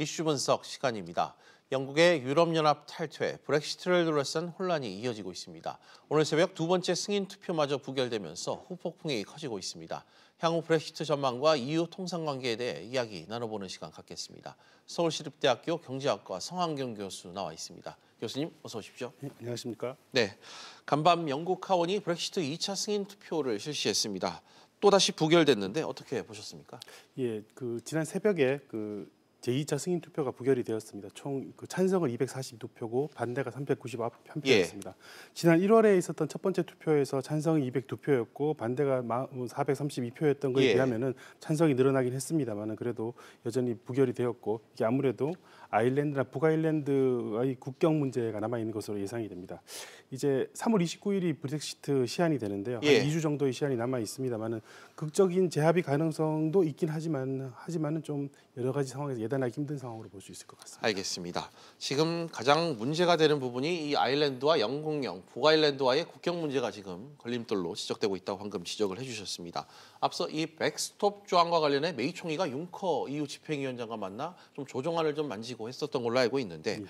이슈 분석 시간입니다. 영국의 유럽연합 탈퇴, 브렉시트를 둘러싼 혼란이 이어지고 있습니다. 오늘 새벽 두 번째 승인 투표마저 부결되면서 후폭풍이 커지고 있습니다. 향후 브렉시트 전망과 EU 통상 관계에 대해 이야기 나눠보는 시간 갖겠습니다. 서울시립대학교 경제학과 성한경 교수 나와 있습니다. 교수님 어서 오십시오. 네, 안녕하십니까? 네, 간밤 영국 하원이 브렉시트 2차 승인 투표를 실시했습니다. 또다시 부결됐는데 어떻게 보셨습니까? 예, 지난 새벽에 제2차 승인 투표가 부결이 되었습니다. 총 찬성은 242표고 반대가 391표였습니다. 지난 1월에 있었던 첫 번째 투표에서 찬성이 202표였고 반대가 432표였던 것에 비하면은 찬성이 늘어나긴 했습니다만은 그래도 여전히 부결이 되었고 이게 아무래도 아일랜드나 북아일랜드의 국경 문제가 남아 있는 것으로 예상이 됩니다. 이제 3월 29일이 브렉시트 시한이 되는데요. 한 2주 정도의 시한이 남아 있습니다만은 극적인 재합의 가능성도 있긴 하지만은 좀 여러 가지 상황에서 예단하기 힘든 상황으로 볼 수 있을 것 같습니다. 알겠습니다. 지금 가장 문제가 되는 부분이 이 아일랜드와 영국령, 북아일랜드와의 국경 문제가 지금 걸림돌로 지적되고 있다고 방금 지적을 해주셨습니다. 앞서 이 백스톱 조항과 관련해 메이 총리가 융커 EU 집행위원장과 만나 좀 조정안을 좀 만지고 했었던 걸로 알고 있는데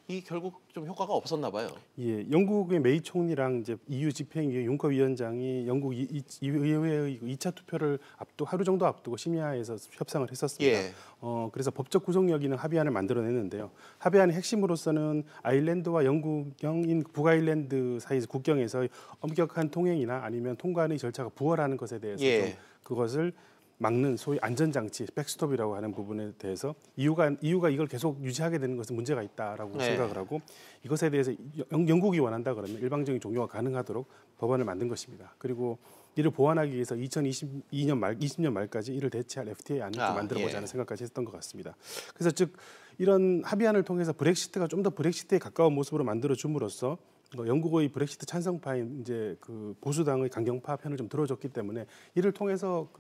이 결국 좀 효과가 없었나 봐요. 예, 영국의 메이 총리랑 이제 EU 집행위 융커 위원장이 영국 의회의 2차 투표를 하루 정도 앞두고 심야에서 협상을 했었습니다. 그래서 법적 구속력 있는 합의안을 만들어냈는데요. 합의안의 핵심으로서는 아일랜드와 영국령인 북아일랜드 사이 국경에서 엄격한 통행이나 아니면 통관의 절차가 부활하는 것에 대해서 좀 그것을 막는 소위 안전장치, 백스톱이라고 하는 부분에 대해서 EU가 이걸 계속 유지하게 되는 것은 문제가 있다라고 생각을 하고 이것에 대해서 영국이 원한다 그러면 일방적인 종료가 가능하도록 법안을 만든 것입니다. 그리고 이를 보완하기 위해서 2020년 말까지 이를 대체할 FTA안을 만들어보자는 생각까지 했던 것 같습니다. 그래서 즉 이런 합의안을 통해서 브렉시트가 좀 더 브렉시트에 가까운 모습으로 만들어 줌으로써 영국의 브렉시트 찬성파인 이제 보수당의 강경파 편을 좀 들어줬기 때문에 이를 통해서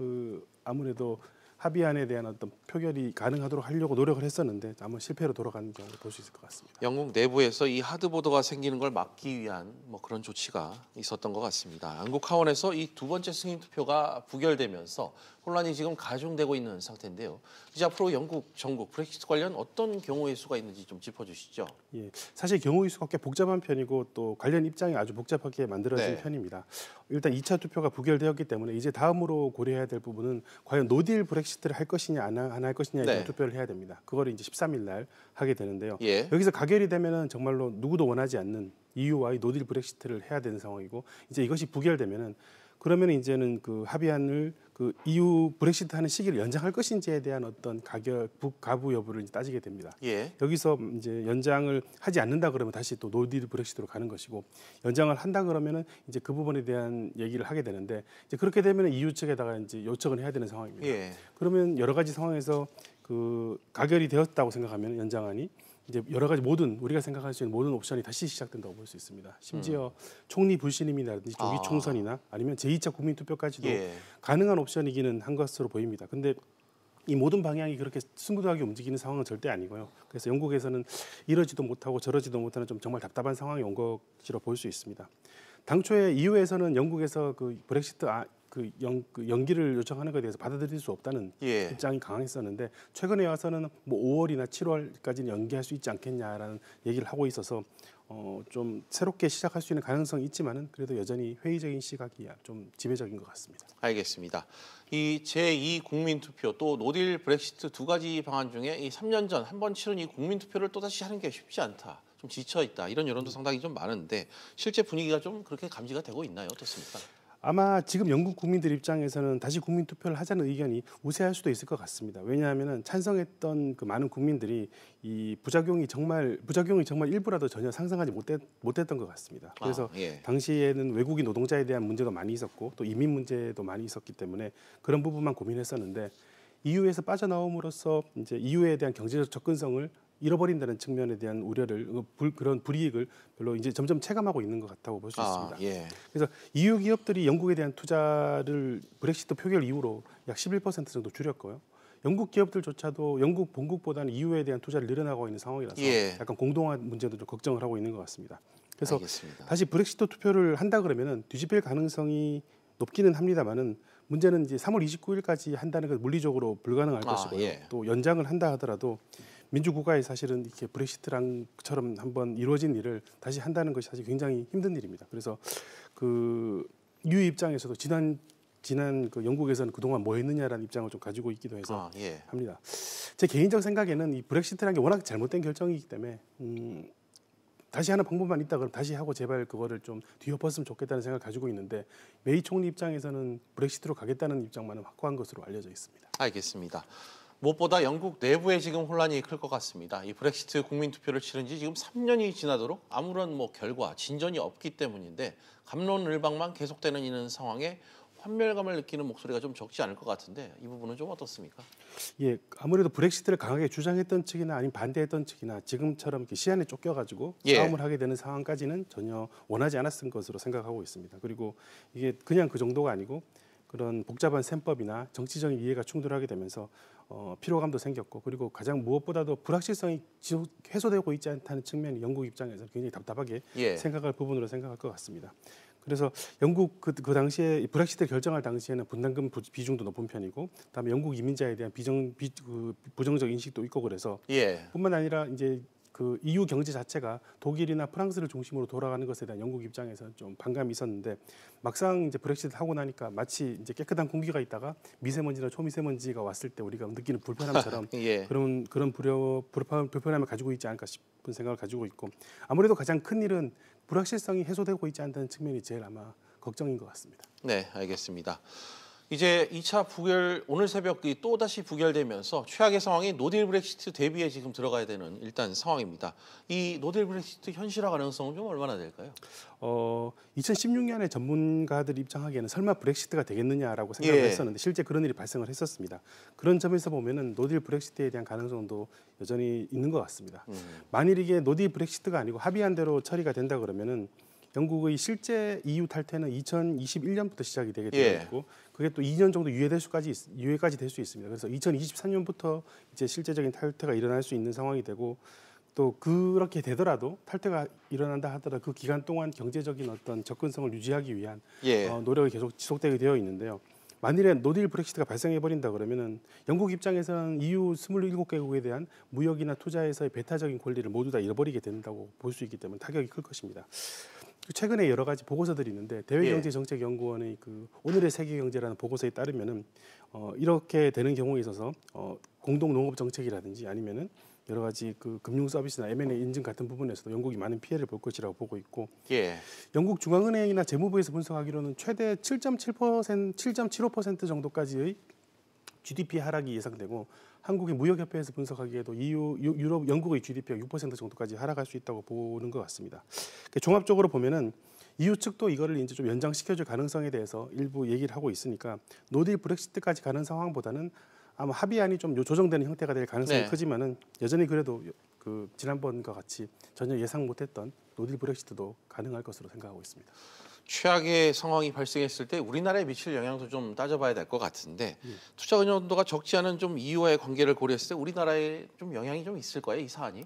아무래도 합의안에 대한 어떤 표결이 가능하도록 하려고 노력을 했었는데 아무 실패로 돌아간 경우를 볼 수 있을 것 같습니다. 영국 내부에서 이 하드보더가 생기는 걸 막기 위한 그런 조치가 있었던 것 같습니다. 영국 하원에서 이 두 번째 승인 투표가 부결되면서 혼란이 지금 가중되고 있는 상태인데요. 이제 앞으로 영국, 전국 브렉시트 관련 어떤 경우의 수가 있는지 좀 짚어주시죠. 예, 사실 경우의 수가 꽤 복잡한 편이고 또 관련 입장이 아주 복잡하게 만들어진 편입니다. 일단 2차 투표가 부결되었기 때문에 이제 다음으로 고려해야 될 부분은 과연 노딜 브렉시트를 할 것이냐 안 할 것이냐에 대한 투표를 해야 됩니다. 그거를 이제 13일 날 하게 되는데요. 여기서 가결이 되면은 정말로 누구도 원하지 않는 EU와의 노딜 브렉시트를 해야 되는 상황이고 이제 이것이 부결되면은 그러면 이제는 합의안을 EU 브렉시트 하는 시기를 연장할 것인지에 대한 어떤 가부 여부를 따지게 됩니다. 여기서 이제 연장을 하지 않는다 그러면 다시 또 노딜 브렉시트로 가는 것이고 연장을 한다 그러면은 이제 그 부분에 대한 얘기를 하게 되는데 이제 그렇게 되면 EU 측에다가 이제 요청을 해야 되는 상황입니다. 그러면 여러 가지 상황에서 가결이 되었다고 생각하면 연장안이 이제 여러 가지 우리가 생각할 수 있는 모든 옵션이 다시 시작된다고 볼 수 있습니다. 심지어 총리 불신임이라든지 조기 총선이나 아니면 제2차 국민투표까지도 가능한 옵션이기는 한 것으로 보입니다. 근데 이 모든 방향이 그렇게 스무드하게 움직이는 상황은 절대 아니고요. 그래서 영국에서는 이러지도 못하고 저러지도 못하는 좀 정말 답답한 상황이 온 것으로 볼 수 있습니다. 당초에 EU에서는 영국에서 브렉시트 연기를 요청하는 것에 대해서 받아들일 수 없다는 입장이 강했었는데 최근에 와서는 5월이나 7월까지는 연기할 수 있지 않겠냐라는 얘기를 하고 있어서 좀 새롭게 시작할 수 있는 가능성이 있지만은 그래도 여전히 회의적인 시각이 좀 지배적인 것 같습니다. 알겠습니다. 이 제2 국민투표 또 노딜 브렉시트 두 가지 방안 중에 이 3년 전 한 번 치른 이 국민투표를 또다시 하는 게 쉽지 않다. 좀 지쳐있다. 이런 여론도 상당히 좀 많은데 실제 분위기가 좀 그렇게 감지가 되고 있나요? 어떻습니까? 아마 지금 영국 국민들 입장에서는 다시 국민 투표를 하자는 의견이 우세할 수도 있을 것 같습니다. 왜냐하면 찬성했던 많은 국민들이 이 부작용이 정말 일부라도 전혀 상상하지 못했던 것 같습니다. 그래서 당시에는 외국인 노동자에 대한 문제도 많이 있었고 또 이민 문제도 많이 있었기 때문에 그런 부분만 고민했었는데 EU에서 빠져나옴으로써 이제 EU에 대한 경제적 접근성을 잃어버린다는 측면에 대한 우려를 그런 불이익을 별로 이제 점점 체감하고 있는 것 같다고 볼 수 있습니다. 그래서 EU 기업들이 영국에 대한 투자를 브렉시트 표결 이후로 약 11% 정도 줄였고요. 영국 기업들조차도 영국 본국보다는 EU에 대한 투자를 늘어나고 있는 상황이라서 약간 공동화 문제도 좀 걱정을 하고 있는 것 같습니다. 그래서 다시 브렉시트 투표를 한다 그러면은 뒤집힐 가능성이 높기는 합니다만은 문제는 이제 3월 29일까지 한다는 건 물리적으로 불가능할 것이고요. 또 연장을 한다 하더라도 민주국가에 사실은 이렇게 브렉시트랑처럼 한번 이루어진 일을 다시 한다는 것이 사실 굉장히 힘든 일입니다. 그래서 그 EU 입장에서도 지난 그 영국에서는 그동안 뭐 했느냐라는 입장을 좀 가지고 있기도 해서 예. 합니다. 제 개인적 생각에는 이 브렉시트라는 게 워낙 잘못된 결정이기 때문에 다시 하는 방법만 있다 그럼 다시 하고 제발 그거를 좀 뒤엎었으면 좋겠다는 생각을 가지고 있는데 메이 총리 입장에서는 브렉시트로 가겠다는 입장만은 확고한 것으로 알려져 있습니다. 알겠습니다. 무엇보다 영국 내부에 지금 혼란이 클 것 같습니다. 이 브렉시트 국민투표를 치른 지 지금 3년이 지나도록 아무런 결과, 진전이 없기 때문인데 갑론을박만 계속되는 이런 상황에 환멸감을 느끼는 목소리가 좀 적지 않을 것 같은데 이 부분은 좀 어떻습니까? 예, 아무래도 브렉시트를 강하게 주장했던 측이나 아니면 반대했던 측이나 지금처럼 이렇게 시한에 쫓겨가지고 싸움을 하게 되는 상황까지는 전혀 원하지 않았을 것으로 생각하고 있습니다. 그리고 이게 그냥 그 정도가 아니고 그런 복잡한 셈법이나 정치적인 이해가 충돌하게 되면서 피로감도 생겼고 그리고 가장 무엇보다도 불확실성이 해소되고 있지 않다는 측면이 영국 입장에서 굉장히 답답하게 생각할 부분으로 생각할 것 같습니다. 그래서 영국 그 당시에 브렉시트 결정할 당시에는 분담금 비중도 높은 편이고, 그다음에 영국 이민자에 대한 부정적 인식도 있고 그래서 뿐만 아니라 이제 그 EU 경제 자체가 독일이나 프랑스를 중심으로 돌아가는 것에 대한 영국 입장에서 좀 반감이 있었는데 막상 이제 브렉시트 하고 나니까 마치 이제 깨끗한 공기가 있다가 미세먼지나 초미세먼지가 왔을 때 우리가 느끼는 불편함처럼 그런 불편함을 가지고 있지 않을까 싶은 생각을 가지고 있고 아무래도 가장 큰 일은 불확실성이 해소되고 있지 않다는 측면이 제일 아마 걱정인 것 같습니다. 네, 알겠습니다. 이제 2차 부결 오늘 새벽 또 다시 부결되면서 최악의 상황이 노딜 브렉시트 대비에 지금 들어가야 되는 일단 상황입니다. 이 노딜 브렉시트 현실화 가능성은 좀 얼마나 될까요? 2016년에 전문가들이 입장하기에는 설마 브렉시트가 되겠느냐라고 생각을 했었는데 실제 그런 일이 발생을 했었습니다. 그런 점에서 보면은 노딜 브렉시트에 대한 가능성도 여전히 있는 것 같습니다. 만일 이게 노딜 브렉시트가 아니고 합의한 대로 처리가 된다 그러면은 영국의 실제 EU 탈퇴는 2021년부터 시작이 되게 되어 있고 그게 또 2년 정도 유예까지 될 수 있습니다. 그래서 2023년부터 이제 실제적인 탈퇴가 일어날 수 있는 상황이 되고 또 그렇게 되더라도 탈퇴가 일어난다 하더라도 그 기간 동안 경제적인 어떤 접근성을 유지하기 위한 노력이 계속 지속되게 되어 있는데요. 만일에 노딜 브렉시트가 발생해버린다 그러면은 영국 입장에서는 EU 27개국에 대한 무역이나 투자에서의 배타적인 권리를 모두 다 잃어버리게 된다고 볼 수 있기 때문에 타격이 클 것입니다. 최근에 여러 가지 보고서들이 있는데 대외경제정책연구원의 그 오늘의 세계경제라는 보고서에 따르면은 이렇게 되는 경우에 있어서 공동농업정책이라든지 아니면은 여러 가지 그 금융 서비스나 M&A 인증 같은 부분에서도 영국이 많은 피해를 볼 것이라고 보고 있고 영국 중앙은행이나 재무부에서 분석하기로는 최대 7.75% 정도까지의 GDP 하락이 예상되고 한국의 무역협회에서 분석하기에도 유럽, 영국의 GDP가 6% 정도까지 하락할 수 있다고 보는 것 같습니다. 종합적으로 보면은 EU 측도 이거를 이제 좀 연장시켜줄 가능성에 대해서 일부 얘기를 하고 있으니까 노딜 브렉시트까지 가는 상황보다는 아마 합의안이 좀 조정되는 형태가 될 가능성이 크지만은 여전히 그래도 그 지난번과 같이 전혀 예상 못했던 노딜 브렉시트도 가능할 것으로 생각하고 있습니다. 최악의 상황이 발생했을 때 우리나라에 미칠 영향도 좀 따져봐야 될 것 같은데 투자 의존도가 적지 않은 좀 EU와의 관계를 고려했을 때 우리나라에 좀 영향이 좀 있을 거예요, 이 사안이?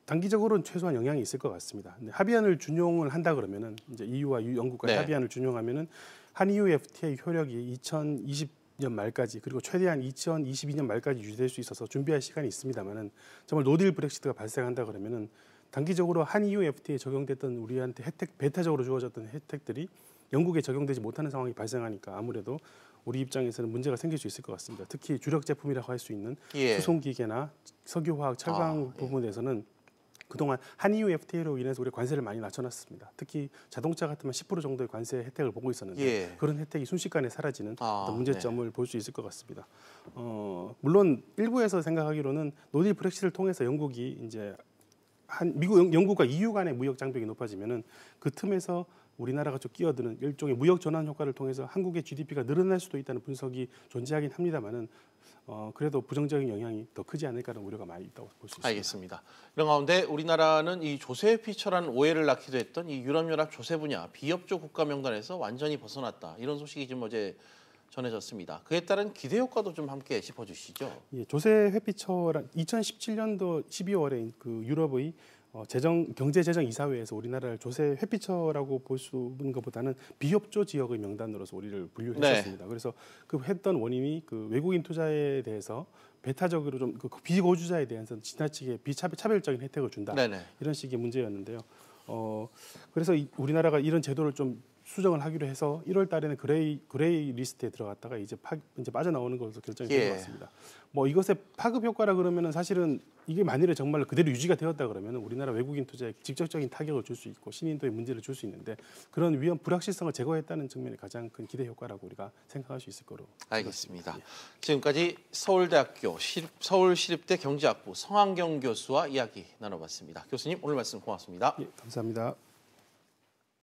단기적으로는 최소한 영향이 있을 것 같습니다. 근데 합의안을 준용을 한다 그러면은 이제 EU와 영국과 합의안을 준용하면은 한EU FTA 효력이 2020년 말까지 그리고 최대한 2022년 말까지 유지될 수 있어서 준비할 시간이 있습니다만은 정말 노딜 브렉시트가 발생한다 그러면은 단기적으로 한EU FTA에 적용됐던 우리한테 배타적으로 주어졌던 혜택들이 영국에 적용되지 못하는 상황이 발생하니까 아무래도 우리 입장에서는 문제가 생길 수 있을 것 같습니다. 특히 주력 제품이라고 할 수 있는 수송기계나 석유화학, 철강 부분에서는 그동안 한EU FTA로 인해서 우리 관세를 많이 낮춰놨습니다. 특히 자동차 같으면 10% 정도의 관세 혜택을 보고 있었는데 그런 혜택이 순식간에 사라지는 어떤 문제점을 볼 수 있을 것 같습니다. 물론 일부에서 생각하기로는 노딜 브렉시트를 통해서 영국이 이제 영국과 EU 간의 무역 장벽이 높아지면은 그 틈에서 우리나라가 좀 끼어드는 일종의 무역 전환 효과를 통해서 한국의 GDP가 늘어날 수도 있다는 분석이 존재하긴 합니다만은 그래도 부정적인 영향이 더 크지 않을까라는 우려가 많이 있다고 볼 수 있습니다. 알겠습니다. 이런 가운데 우리나라는 이 조세에 피처라는 오해를 낳기도 했던 이 유럽연합 조세 분야 비협조 국가 명단에서 완전히 벗어났다. 이런 소식이 지금 어제 전해졌습니다. 그에 따른 기대 효과도 좀 함께 짚어주시죠. 조세 회피처란 2017년도 12월에 그 유럽의 경제재정 이사회에서 우리나라를 조세 회피처라고 볼 수 있는 것보다는 비협조 지역의 명단으로서 우리를 분류했었습니다. 그래서 그 했던 원인이 그 외국인 투자에 대해서 배타적으로 좀 그 비거주자에 대해서는 지나치게 차별적인 혜택을 준다. 네네. 이런 식의 문제였는데요. 그래서 우리나라가 이런 제도를 좀 수정을 하기로 해서 1월 달에는 그레이 리스트에 들어갔다가 이제 빠져나오는 것으로 결정이 된 것 같습니다. 뭐 이것의 파급 효과라 그러면은 사실은 이게 만일에 정말 그대로 유지가 되었다 그러면은 우리나라 외국인 투자에 직접적인 타격을 줄 수 있고 신인도에 문제를 줄 수 있는데 그런 위험 불확실성을 제거했다는 측면이 가장 큰 기대 효과라고 우리가 생각할 수 있을 거로 알겠습니다. 예. 지금까지 서울대학교 서울시립대 경제학부 성한경 교수와 이야기 나눠봤습니다. 교수님 오늘 말씀 고맙습니다. 예, 감사합니다.